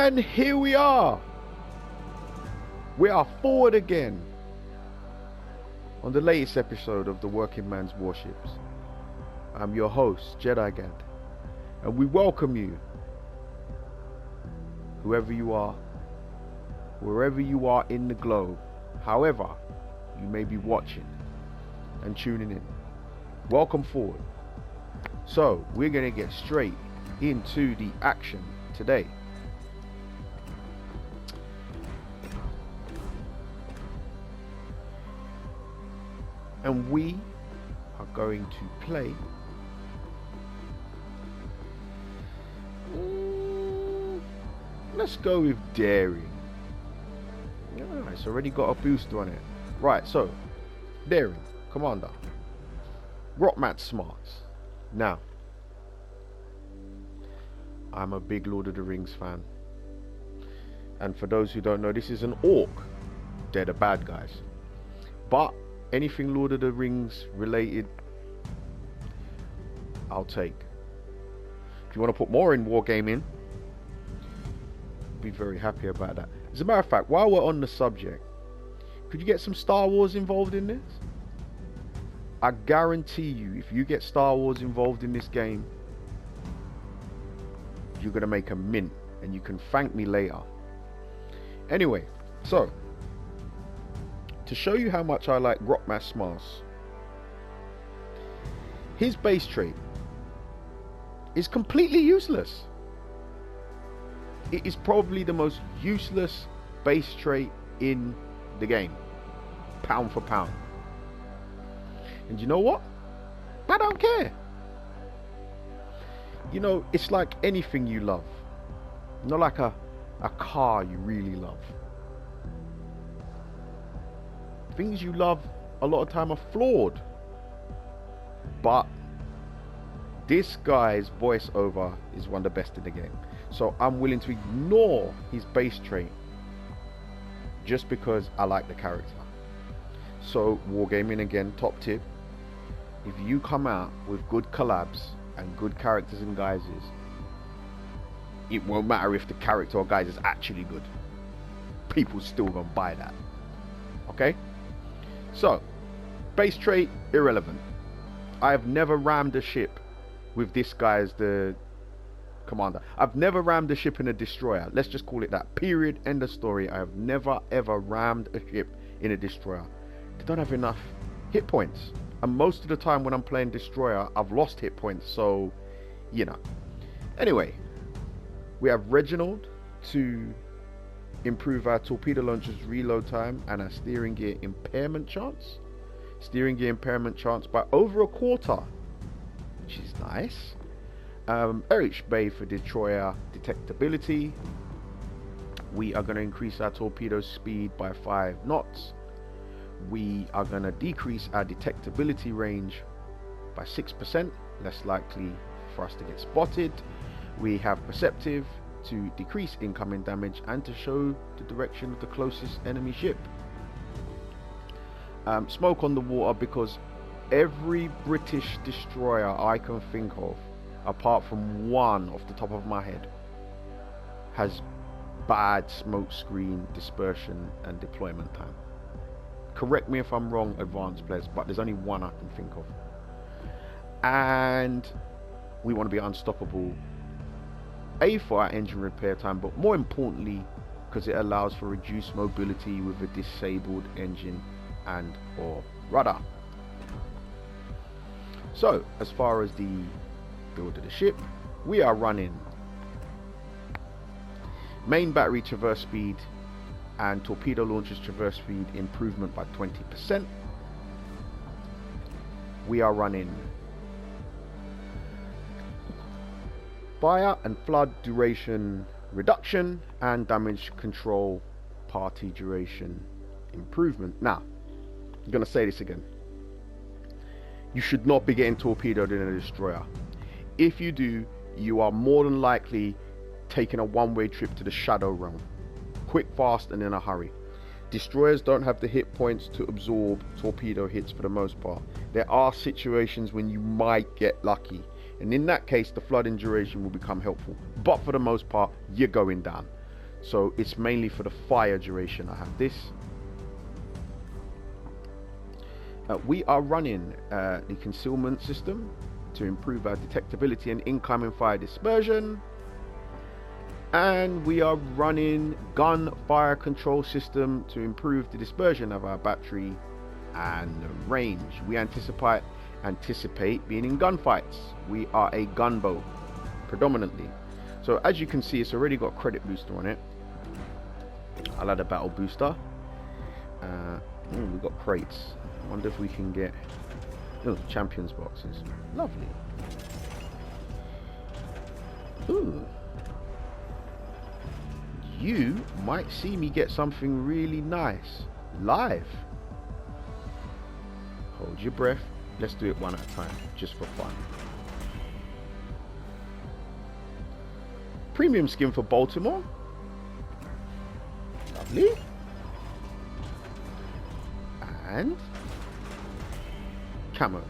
And here we are. We are forward again on the latest episode of the Working Man's Warships. I'm your host, Jedi Gad, and we welcome you, whoever you are, wherever you are in the globe, however you may be watching and tuning in. Welcome forward. So we're going to get straight into the action today. And we are going to play let's go with daring. Yeah, it's already got a booster on it. Right, so daring, commander, Rockmat smarts. Now, I'm a big Lord of the Rings fan, and for those who don't know, this is an orc. They're the bad guys, but anything Lord of the Rings related, I'll take. If you want to put more in wargaming, be very happy about that. As a matter of fact, while we're on the subject, could you get some Star Wars involved in this? I guarantee you, if you get Star Wars involved in this game, you're gonna make a mint, and you can thank me later. Anyway, so to show you how much I like Rockmat Mars, his base trait is completely useless. It is probably the most useless base trait in the game, pound for pound. And you know what? I don't care. You know, it's like anything you love. Not like a car you really love. Things you love a lot of time are flawed. But this guy's voiceover is one of the best in the game. So I'm willing to ignore his base trait just because I like the character. So wargaming again, top tip. If you come out with good collabs and good characters and guises, it won't matter if the character or guise is actually good. People still gonna buy that. Okay? So, base trait, irrelevant. I have never rammed a ship with this guy as the commander. I've never rammed a ship in a destroyer. Let's just call it that. Period. End of story. I have never ever rammed a ship in a destroyer. They don't have enough hit points. And most of the time when I'm playing destroyer, I've lost hit points. So, you know. Anyway, we have Reginald to improve our torpedo launcher's reload time and our steering gear impairment chance. Steering gear impairment chance by over a quarter, which is nice. Erich Bay for destroyer detectability. We are going to increase our torpedo speed by 5 knots. We are going to decrease our detectability range by 6%, less likely for us to get spotted. We have perceptive to decrease incoming damage and to show the direction of the closest enemy ship. Smoke on the water, because every British destroyer I can think of, apart from one off the top of my head, has bad smoke screen dispersion and deployment time. Correct me if I'm wrong, advanced players, but there's only one I can think of. And we want to be unstoppable, A, for our engine repair time, but more importantly because it allows for reduced mobility with a disabled engine and or rudder. So as far as the build of the ship, we are running main battery traverse speed and torpedo launcher's traverse speed improvement by 20%. We are running fire and flood duration reduction and damage control party duration improvement. Now, I'm going to say this again. You should not be getting torpedoed in a destroyer. If you do, you are more than likely taking a one-way trip to the Shadow Realm. Quick, fast, and in a hurry. Destroyers don't have the hit points to absorb torpedo hits for the most part. There are situations when you might get lucky, and in that case the flooding duration will become helpful, but for the most part you're going down. So it's mainly for the fire duration I have this. We are running the concealment system to improve our detectability and incoming fire dispersion. And we are running gun fire control system to improve the dispersion of our battery and range. We anticipate being in gunfights. We are a gunboat predominantly. So as you can see, it's already got a credit booster on it. I'll add a battle booster. We've got crates. I wonder if we can get champions boxes. Lovely. Ooh. You might see me get something really nice live. Hold your breath. Let's do it one at a time, just for fun. Premium skin for Baltimore. Lovely. And camos.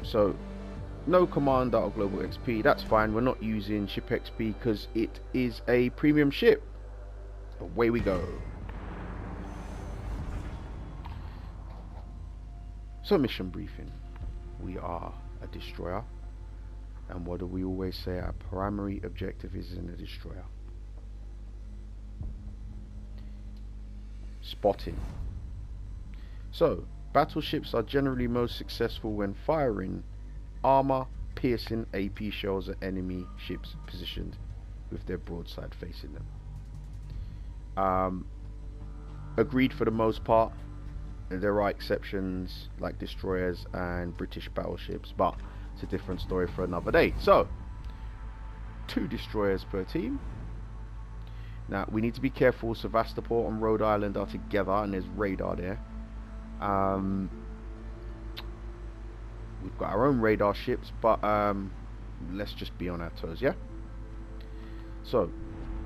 So no commander or global XP, that's fine. We're not using ship XP because it is a premium ship. Away we go. So mission briefing. We are a destroyer, and what do we always say? Our primary objective is in a destroyer. Spotting. So battleships are generally most successful when firing armor piercing AP shells at enemy ships positioned with their broadside facing them. Agreed for the most part. There are exceptions like destroyers and British battleships, but it's a different story for another day. So 2 destroyers per team. Now we need to be careful. Sevastopol and Rhode Island are together and there's radar there. We've got our own radar ships, but let's just be on our toes, yeah? So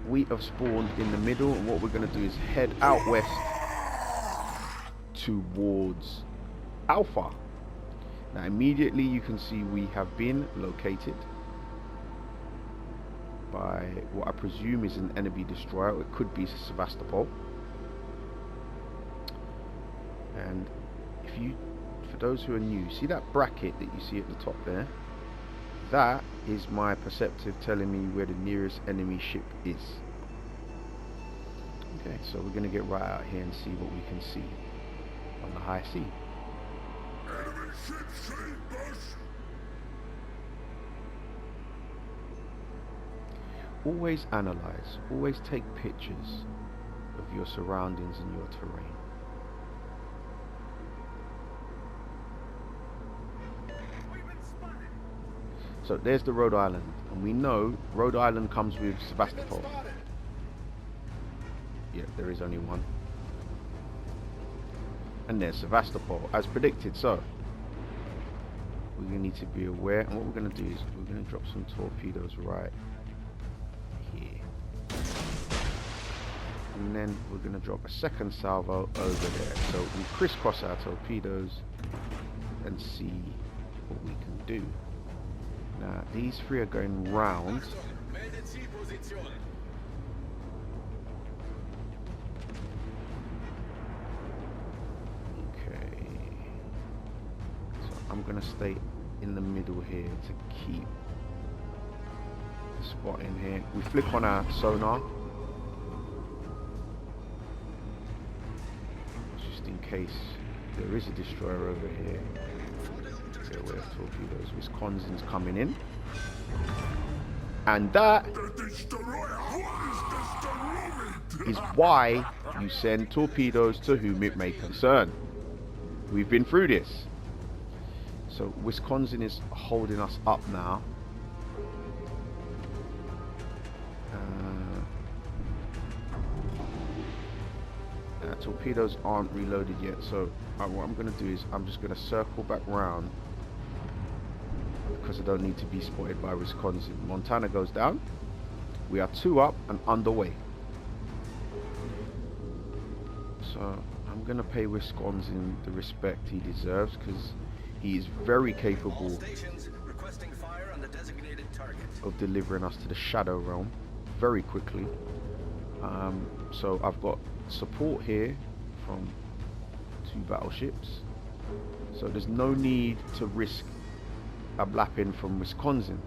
we have spawned in the middle, and what we're going to do is head out west towards Alpha. Now immediately you can see we have been located by what I presume is an enemy destroyer. It could be Sevastopol. And if you, for those who are new, see that bracket that you see at the top there? That is my perceptive telling me where the nearest enemy ship is. Okay, so we're going to get right out here and see what we can see on the high sea. Enemy ship seen, boss. Always analyze, always take pictures of your surroundings and your terrain. So there's the Rhode Island, and we know Rhode Island comes with Sevastopol. Yeah, there is only one. And there's Sevastopol, as predicted. So we're going to need to be aware, and what we're going to do is we're going to drop some torpedoes right here. And then we're going to drop a second salvo over there. So we crisscross our torpedoes and see what we can do. Now these 3 are going round. Okay. So I'm going to stay in the middle here to keep the spot in here. We flick on our sonar. Just in case there is a destroyer over here. Away of torpedoes. Wisconsin's coming in, and that is why you send torpedoes to whom it may concern. We've been through this. So Wisconsin is holding us up now. Torpedoes aren't reloaded yet, so what I'm going to do is I'm just going to circle back round because I don't need to be spotted by Wisconsin. Montana goes down. We are 2 up and underway. So I'm going to pay Wisconsin the respect he deserves because he is very capable. All stations requesting fire on the designated target. of delivering us to the Shadow Realm very quickly. So I've got support here from 2 battleships. So there's no need to risk a blap-in from Wisconsin.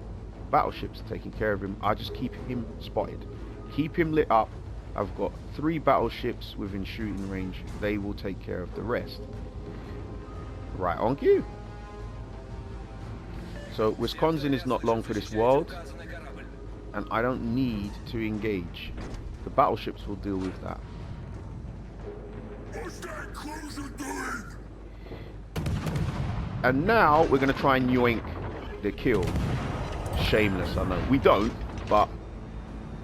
Battleships taking care of him. I just keep him spotted. Keep him lit up. I've got 3 battleships within shooting range. They will take care of the rest. Right on cue. So Wisconsin is not long for this world, and I don't need to engage. The battleships will deal with that. What's that cruiser doing? And now we're going to try and yoink the kill. Shameless, I know. We don't, but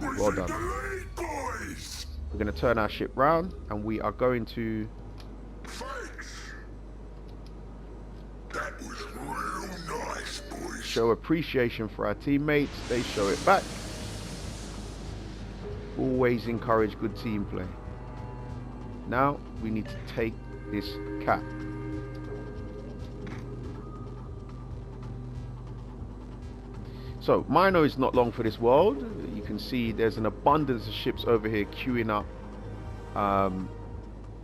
well done. Delayed, boys. We're going to turn our ship round, and we are going to Thanks. That was real nice, boys. show appreciation for our teammates. They show it back. Always encourage good team play. Now we need to take this cap. So Mino is not long for this world. You can see there's an abundance of ships over here queuing up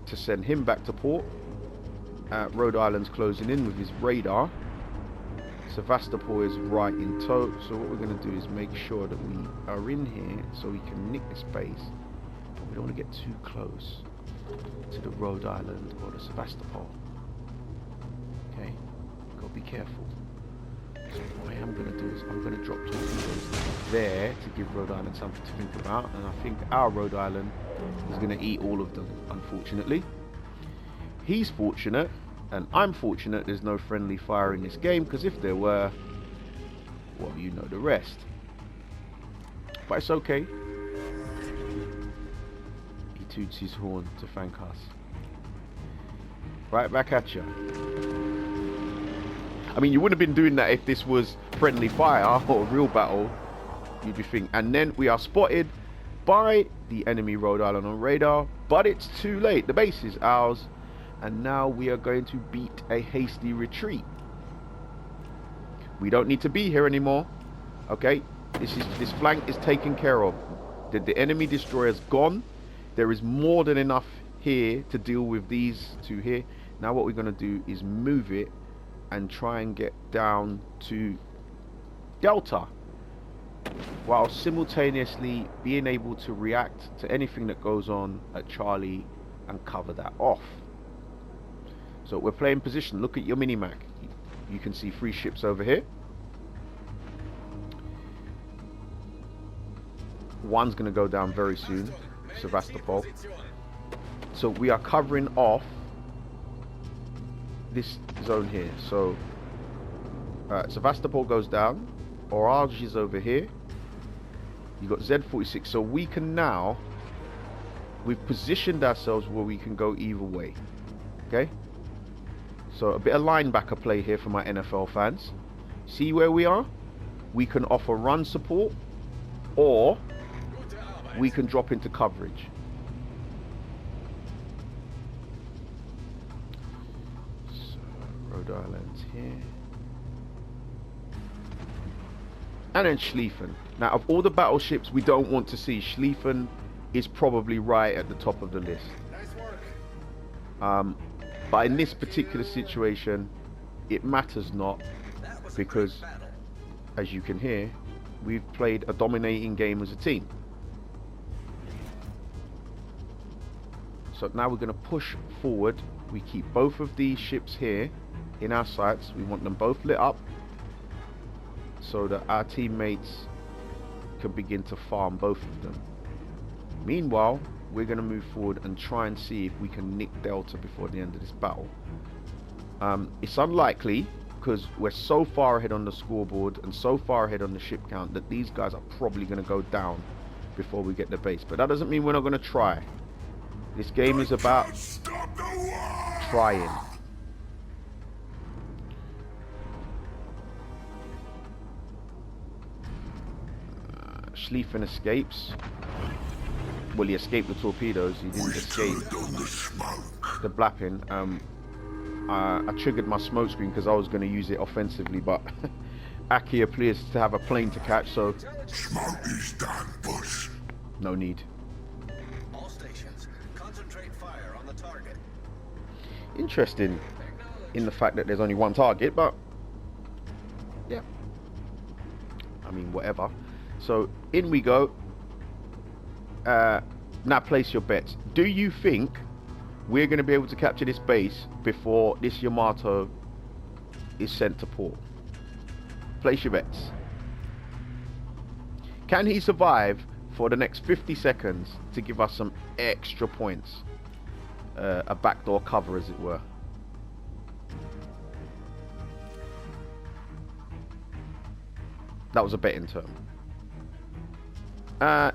to send him back to port. Rhode Island's closing in with his radar. Sevastopol is right in tow. So what we're going to do is make sure that we are in here so we can nick this base. But we don't want to get too close to the Rhode Island or the Sevastopol. Okay, gotta be careful. So what I am going to do is I'm going to drop torpedoes there to give Rhode Island something to think about, and I think our Rhode Island is going to eat all of them, unfortunately. He's fortunate, and I'm fortunate there's no friendly fire in this game, because if there were, well, you know the rest. But it's okay. He toots his horn to thank us. Right back at you. I mean, you wouldn't have been doing that if this was friendly fire or a real battle. You'd be thinking. And then we are spotted by the enemy Rhode Island on radar, but it's too late. The base is ours, and now we are going to beat a hasty retreat. We don't need to be here anymore. Okay, this flank is taken care of. The enemy destroyer's gone. There is more than enough here to deal with these two here. Now what we're going to do is move it and try and get down to Delta, while simultaneously being able to react to anything that goes on at Charlie and cover that off. So we're playing position. Look at your mini-mac. You can see 3 ships over here. One's going to go down very soon, Sevastopol. So we are covering off this zone here. So Sevastopol goes down, Orage is over here, you got Z46, so we can now, we've positioned ourselves where we can go either way. Okay, so a bit of linebacker play here for my NFL fans. See where we are? We can offer run support, or we can drop into coverage. Rhode Island's here. And then Schlieffen. Now, of all the battleships we don't want to see, Schlieffen is probably right at the top of the list. Nice work. But in this particular situation, it matters not, because, as you can hear, we've played a dominating game as a team. So now we're going to push forward. We keep both of these ships here in our sights. We want them both lit up so that our teammates can begin to farm both of them. Meanwhile, we're going to move forward and try and see if we can nick Delta before the end of this battle. It's unlikely, because we're so far ahead on the scoreboard and so far ahead on the ship count, that these guys are probably going to go down before we get the base. But that doesn't mean we're not going to try. This game is about trying. Schlieffen escapes. Well, he escaped the torpedoes. He didn't escape the blapping. I triggered my smoke screen because I was going to use it offensively, but Aki appears to have a plane to catch, so Smoke is done, boys. no need. All stations, concentrate fire on the target. Interesting in the fact that there's only one target, but yeah, I mean, whatever. So in we go. Now place your bets. Do you think we're going to be able to capture this base before this Yamato is sent to port? Place your bets. Can he survive for the next 50 seconds to give us some extra points? A backdoor cover, as it were. That was a betting term.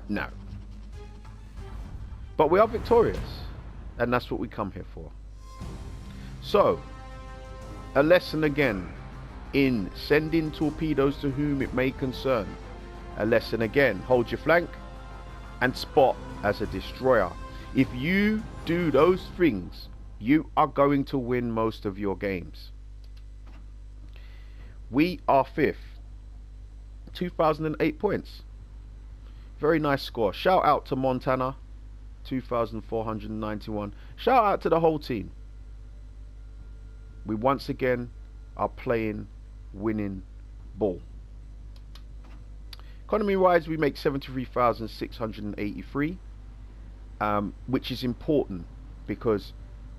No. But we are victorious, and that's what we come here for. So, a lesson again in sending torpedoes to whom it may concern. A lesson again, hold your flank and spot as a destroyer. If you do those things, you are going to win most of your games. We are 5th. 2008 points. Very nice score. Shout out to Montana. 2,491. Shout out to the whole team. We once again are playing winning ball. Economy wise, we make 73,683, which is important because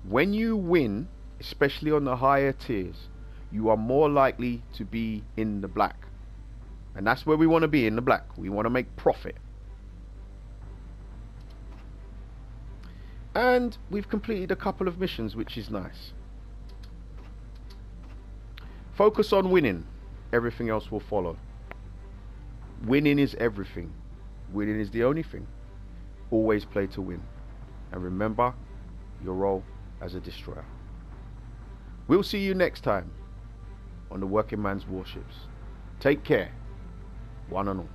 when you win, especially on the higher tiers, you are more likely to be in the black, and that's where we want to be, in the black. We want to make profit. And we've completed a couple of missions, which is nice. Focus on winning. Everything else will follow. Winning is everything. Winning is the only thing. Always play to win. And remember your role as a destroyer. We'll see you next time on the Working Man's Warships. Take care, one and all.